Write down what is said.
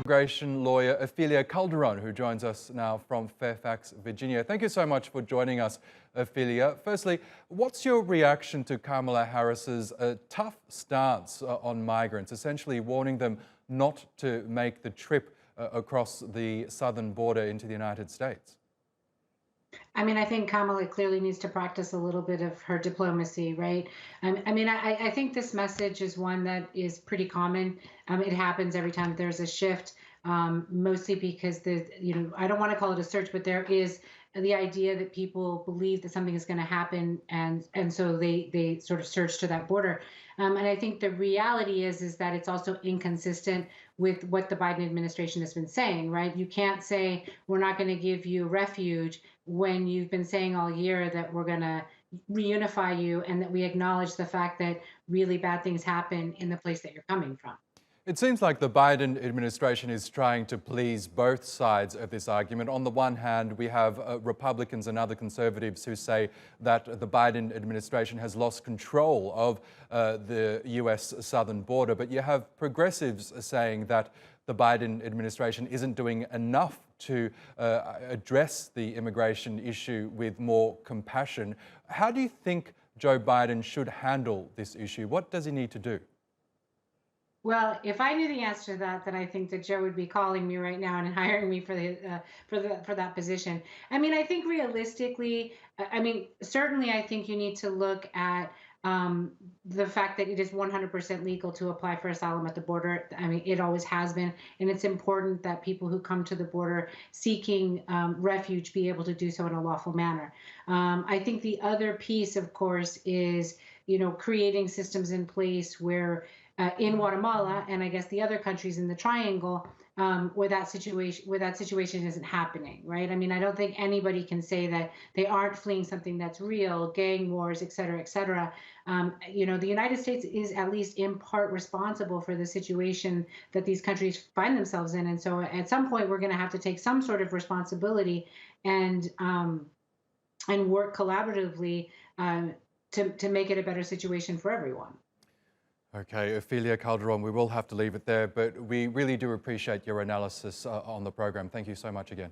Immigration lawyer Ofelia Calderon, who joins us now from Fairfax, Virginia. Thank you so much for joining us, Ofelia. Firstly, what's your reaction to Kamala Harris's tough stance on migrants, essentially warning them not to make the trip across the southern border into the United States? I mean, I think Kamala clearly needs to practice a little bit of her diplomacy, right? I think this message is one that is pretty common. It happens every time there's a shift, mostly because I don't want to call it a search, but there is the idea that people believe that something is going to happen, and so they sort of surge to that border. And I think the reality is that it's also inconsistent with what the Biden administration has been saying, right? You can't say we're not going to give you refuge when you've been saying all year that we're going to reunify you and that we acknowledge the fact that really bad things happen in the place that you're coming from. It seems like the Biden administration is trying to please both sides of this argument. On the one hand, we have Republicans and other conservatives who say that the Biden administration has lost control of the US southern border, but you have progressives saying that the Biden administration isn't doing enough to address the immigration issue with more compassion. How do you think Joe Biden should handle this issue? What does he need to do? Well, if I knew the answer to that, then I think that Joe would be calling me right now and hiring me for that position. I mean, I think realistically, certainly, I think you need to look at the fact that it is 100% legal to apply for asylum at the border. I mean, it always has been, and it's important that people who come to the border seeking refuge be able to do so in a lawful manner. I think the other piece, of course, is creating systems in place where in Guatemala and I guess the other countries in the triangle where that situation isn't happening, right? I mean, I don't think anybody can say that they aren't fleeing something that's real, gang wars, et cetera, et cetera. The United States is at least in part responsible for the situation that these countries find themselves in. And so at some point, we're going to have to take some sort of responsibility and work collaboratively to make it a better situation for everyone. Okay, Ofelia Calderon, we will have to leave it there, but we really do appreciate your analysis on the program. Thank you so much again.